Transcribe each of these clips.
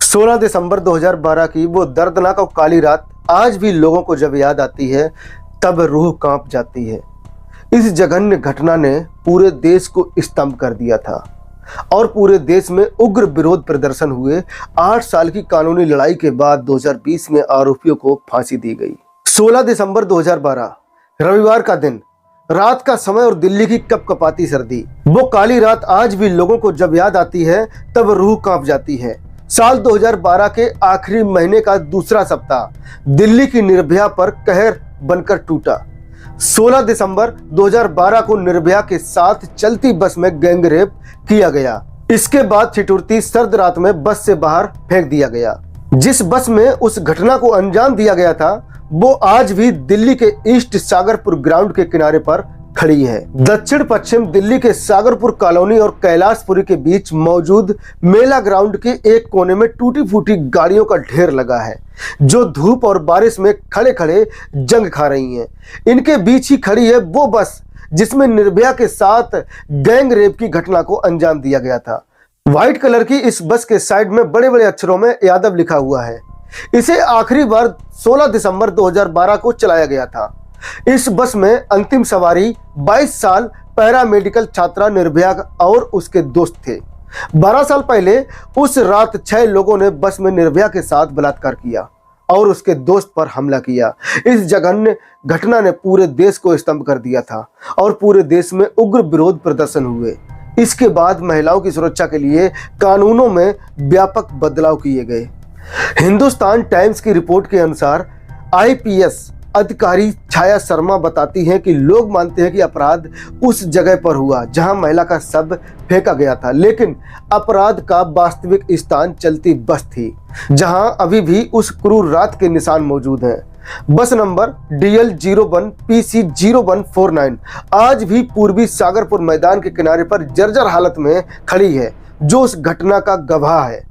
16 दिसंबर 2012 की वो दर्दनाक और काली रात आज भी लोगों को जब याद आती है तब रूह कांप जाती है। इस जघन्य घटना ने पूरे देश को स्तंभ कर दिया था और पूरे देश में उग्र विरोध प्रदर्शन हुए। 8 साल की कानूनी लड़ाई के बाद 2020 में आरोपियों को फांसी दी गई। 16 दिसंबर 2012 रविवार का दिन, रात का समय और दिल्ली की कपकपाती सर्दी। वो काली रात आज भी लोगों को जब याद आती है तब रूह कांप जाती है। साल 2012 के आखिरी महीने का दूसरा सप्ताह दिल्ली की निर्भया पर कहर बनकर टूटा। 16 दिसंबर 2012 को निर्भया के साथ चलती बस में गैंगरेप किया गया। इसके बाद ठिठुरती सर्द रात में बस से बाहर फेंक दिया गया। जिस बस में उस घटना को अंजाम दिया गया था वो आज भी दिल्ली के ईस्ट सागरपुर ग्राउंड के किनारे पर खड़ी है। दक्षिण पश्चिम दिल्ली के सागरपुर कॉलोनी और कैलाशपुरी के बीच मौजूद मेला ग्राउंड के एक कोने में टूटी फूटी गाड़ियों का ढेर लगा है जो धूप और बारिश में खड़े खड़े जंग खा रही हैं। इनके बीच ही खड़ी है वो बस जिसमें निर्भया के साथ गैंग रेप की घटना को अंजाम दिया गया था। व्हाइट कलर की इस बस के साइड में बड़े बड़े अक्षरों में यादव लिखा हुआ है। इसे आखिरी बार 16 दिसंबर 2012 को चलाया गया था। इस बस में अंतिम सवारी 22 साल पैरामेडिकल छात्रा निर्भया और उसके दोस्त थे। 12 साल पहले उस रात 6 लोगों ने बस में निर्भया के साथ बलात्कार किया और उसके दोस्त पर हमला किया। इस जघन्य घटना ने पूरे देश को स्तंभ कर दिया था और पूरे देश में उग्र विरोध प्रदर्शन हुए। इसके बाद महिलाओं की सुरक्षा के लिए कानूनों में व्यापक बदलाव किए गए। हिंदुस्तान टाइम्स की रिपोर्ट के अनुसार आईपीएस अधिकारी छाया शर्मा बताती हैं कि लोग मानते हैं कि अपराध उस जगह पर हुआ जहां महिला का शव फेंका गया था, लेकिन अपराध का वास्तविक स्थान चलती बस थी जहां अभी भी उस क्रूर रात के निशान मौजूद हैं। बस नंबर DL01 PC 0149 आज भी पूर्वी सागरपुर मैदान के किनारे पर जर्जर हालत में खड़ी है जो उस घटना का गवाह है।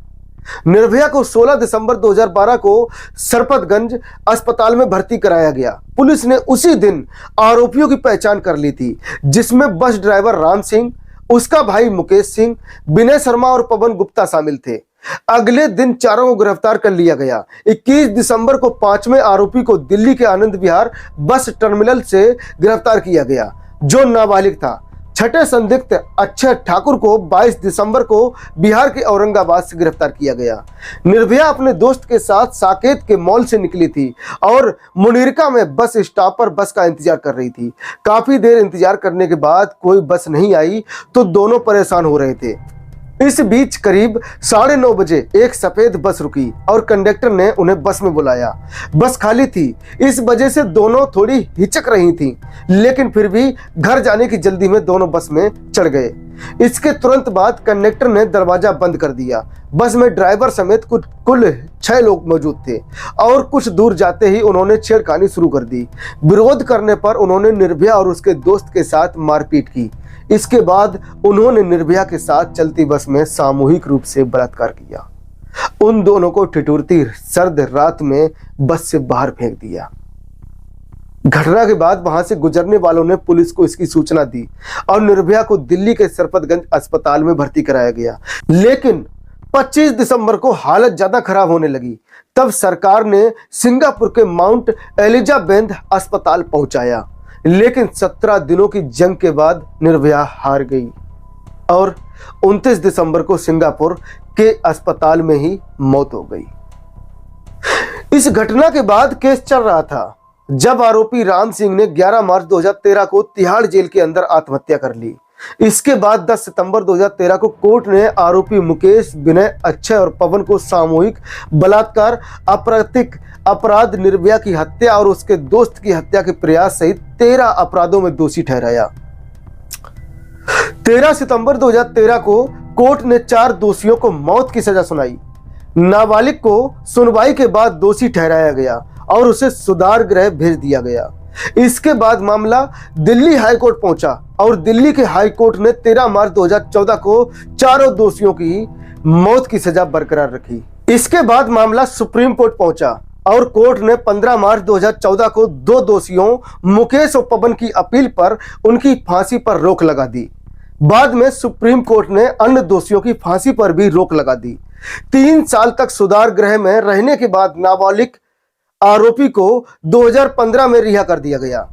निर्भया को 16 दिसंबर 2012 को सरपतगंज अस्पताल में भर्ती कराया गया। पुलिस ने उसी दिन आरोपियों की पहचान कर ली थी जिसमें बस ड्राइवर राम सिंह, उसका भाई मुकेश सिंह, विनय शर्मा और पवन गुप्ता शामिल थे। अगले दिन चारों को गिरफ्तार कर लिया गया। 21 दिसंबर को 5वें आरोपी को दिल्ली के आनंद विहार बस टर्मिनल से गिरफ्तार किया गया जो नाबालिग था। छठे संदिग्ध अक्षय ठाकुर को 22 दिसंबर को बिहार के औरंगाबाद से गिरफ्तार किया गया। निर्भया अपने दोस्त के साथ साकेत के मॉल से निकली थी और मुनीरका में बस स्टॉप पर बस का इंतजार कर रही थी। काफी देर इंतजार करने के बाद कोई बस नहीं आई तो दोनों परेशान हो रहे थे। इस बीच करीब 9:30 बजे एक सफेद बस रुकी और कंडक्टर ने उन्हें बस में बुलाया। बस खाली थी, इस वजह से दोनों थोड़ी हिचक रही थीं, लेकिन फिर भी घर जाने की जल्दी में दोनों बस में चढ़ गए। इसके तुरंत बाद कंडक्टर ने दरवाजा बंद कर दिया। बस में ड्राइवर समेत कुल 6 लोग मौजूद थे और कुछ दूर जाते ही उन्होंने छेड़खानी शुरू कर दी। विरोध करने पर उन्होंने निर्भया और उसके दोस्त के साथ मारपीट की। इसके बाद उन्होंने निर्भया के साथ चलती बस में सामूहिक रूप से बलात्कार किया। उन दोनों को ठिठुरती सर्द रात में बस से बाहर फेंक दिया। घटना के बाद वहां से गुजरने वालों ने पुलिस को इसकी सूचना दी और निर्भया को दिल्ली के सरपतगंज अस्पताल में भर्ती कराया गया। लेकिन 25 दिसंबर को हालत ज्यादा खराब होने लगी। तब सरकार ने सिंगापुर के माउंट एलिजाबेथ अस्पताल पहुंचाया, लेकिन 17 दिनों की जंग के बाद निर्भया हार गई और 29 दिसंबर को सिंगापुर के अस्पताल में ही मौत हो गई। इस घटना के बाद केस चल रहा था जब आरोपी राम सिंह ने 11 मार्च 2013 को तिहाड़ जेल के अंदर आत्महत्या कर ली। इसके बाद 10 सितंबर 2013 को कोर्ट ने आरोपी मुकेश, विनय, अक्षय और पवन को सामूहिक बलात्कार, आपराधिक अपराध, निर्भया की हत्या और उसके दोस्त की हत्या के प्रयास सहित 13 अपराधों में दोषी ठहराया। 13 सितंबर 2013 को कोर्ट ने 4 दोषियों को मौत की सजा सुनाई। नाबालिग को सुनवाई के बाद दोषी ठहराया गया और उसे सुधार गृह भेज दिया गया। इसके बाद मामला दिल्ली हाई कोर्ट पहुंचा और दिल्ली के हाई कोर्ट ने 13 मार्च 2014 को चारों दोषियों की मौत की सजा बरकरार रखी। इसके बाद मामला सुप्रीम कोर्ट पहुंचा और कोर्ट ने 15 मार्च 2014 को 2 दोषियों मुकेश और पवन की अपील पर उनकी फांसी पर रोक लगा दी। बाद में सुप्रीम कोर्ट ने अन्य दोषियों की फांसी पर भी रोक लगा दी। 3 साल तक सुधार गृह में रहने के बाद नाबालिग आरोपी को 2015 में रिहा कर दिया गया।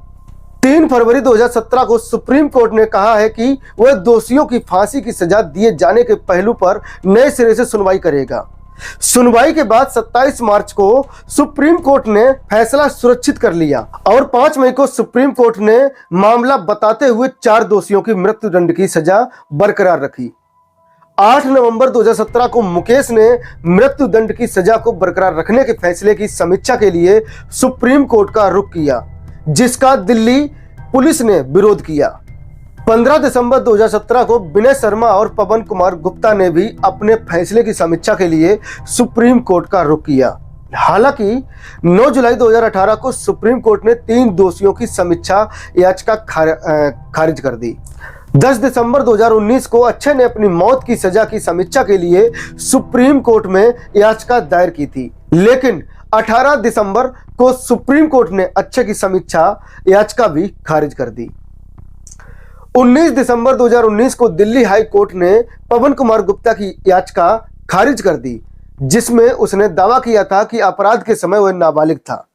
3 फरवरी 2017 को सुप्रीम कोर्ट ने कहा है कि वह दोषियों की फांसी की सजा दिए जाने के पहलू पर नए सिरे से सुनवाई करेगा। सुनवाई के बाद 27 मार्च को सुप्रीम कोर्ट ने फैसला सुरक्षित कर लिया और 5 मई को सुप्रीम कोर्ट ने मामला बताते हुए 4 दोषियों की मृत्युदंड की सजा बरकरार रखी। 8 नवंबर 2017 को मुकेश ने मृत्युदंड की सजा को बरकरार रखने के फैसले की समीक्षा के लिए सुप्रीम कोर्ट का रुख किया, जिसका दिल्ली पुलिस ने विरोध किया। 15 दिसंबर 2017 को विनय शर्मा और पवन कुमार गुप्ता ने भी अपने फैसले की समीक्षा के लिए सुप्रीम कोर्ट का रुख किया। हालांकि 9 जुलाई 2018 को सुप्रीम कोर्ट ने 3 दोषियों की समीक्षा याचिका खारिज कर दी। 10 दिसंबर 2019 को अक्षय ने अपनी मौत की सजा की समीक्षा के लिए सुप्रीम कोर्ट में याचिका दायर की थी, लेकिन 18 दिसंबर को सुप्रीम कोर्ट ने अक्षय की समीक्षा याचिका भी खारिज कर दी। 19 दिसंबर 2019 को दिल्ली हाई कोर्ट ने पवन कुमार गुप्ता की याचिका खारिज कर दी, जिसमें उसने दावा किया था कि अपराध के समय वह नाबालिग था।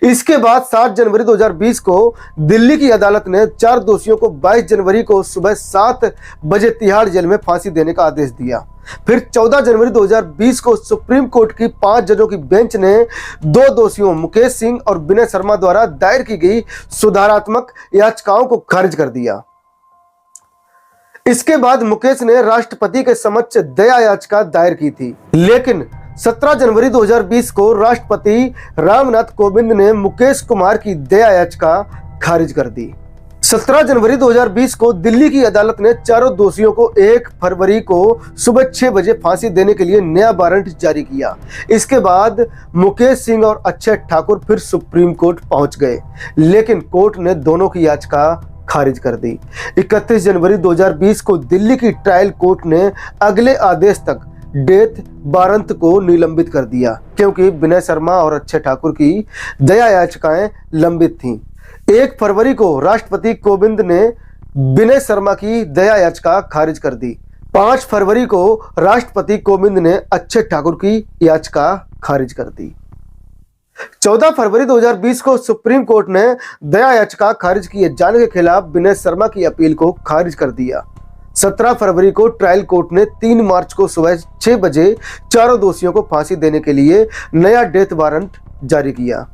इसके बाद 7 जनवरी 2020 को दिल्ली की अदालत ने 4 दोषियों को 22 जनवरी को सुबह 7 बजे तिहाड़ जेल में फांसी देने का आदेश दिया। फिर 14 जनवरी 2020 को सुप्रीम कोर्ट की 5 जजों की बेंच ने 2 दोषियों मुकेश सिंह और विनय शर्मा द्वारा दायर की गई सुधारात्मक याचिकाओं को खारिज कर दिया। इसके बाद मुकेश ने राष्ट्रपति के समक्ष दया याचिका दायर की थी, लेकिन 17 जनवरी 2020 को राष्ट्रपति रामनाथ कोविंद ने मुकेश कुमार की दया याचिका खारिज कर दी। 17 जनवरी 2020 को दिल्ली की अदालत ने चारों दोषियों को 1 फरवरी को सुबह 6 बजे फांसी देने के लिए नया वारंट जारी किया। इसके बाद मुकेश सिंह और अक्षय ठाकुर फिर सुप्रीम कोर्ट पहुंच गए, लेकिन कोर्ट ने दोनों की याचिका खारिज कर दी। 31 जनवरी 2020 को दिल्ली की ट्रायल कोर्ट ने अगले आदेश तक डेथ वारंट को निलंबित कर दिया, क्योंकि विनय शर्मा और अक्षय ठाकुर की दया याचिकाएं लंबित थीं। 1 फरवरी को राष्ट्रपति कोविंद ने विनय शर्मा की दया याचिका खारिज कर दी। 5 फरवरी को राष्ट्रपति कोविंद ने अक्षय ठाकुर की याचिका खारिज कर दी। 14 फरवरी 2020 को सुप्रीम कोर्ट ने दया याचिका खारिज किए जाने के खिलाफ विनय शर्मा की अपील को खारिज कर दिया। 17 फरवरी को ट्रायल कोर्ट ने 3 मार्च को सुबह 6 बजे चारों दोषियों को फांसी देने के लिए नया डेथ वारंट जारी किया।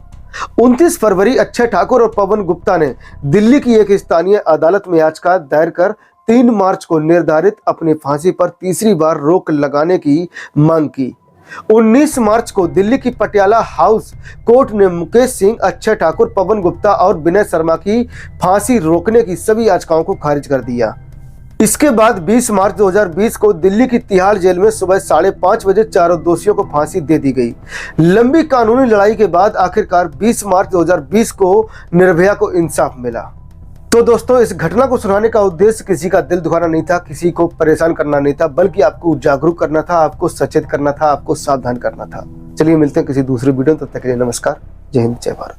29 फरवरी अक्षय ठाकुर और पवन गुप्ता ने दिल्ली की एक स्थानीय अदालत में याचिका दायर कर 3 मार्च को निर्धारित अपनी फांसी पर तीसरी बार रोक लगाने की मांग की। 19 मार्च को दिल्ली की पटियाला हाउस कोर्ट ने मुकेश सिंह, अक्षय ठाकुर, पवन गुप्ता और विनय शर्मा की फांसी रोकने की सभी याचिकाओं को खारिज कर दिया। इसके बाद 20 मार्च 2020 को दिल्ली की तिहाड़ जेल में सुबह 5:30 बजे चारों दोषियों को फांसी दे दी गई। लंबी कानूनी लड़ाई के बाद आखिरकार 20 मार्च 2020 को निर्भया को इंसाफ मिला। तो दोस्तों, इस घटना को सुनाने का उद्देश्य किसी का दिल दुखाना नहीं था, किसी को परेशान करना नहीं था, बल्कि आपको जागरूक करना था, आपको सचेत करना था, आपको सावधान करना था। चलिए मिलते हैं किसी दूसरे वीडियो में, तब तक के लिए नमस्कार। जय हिंद, जय भारत।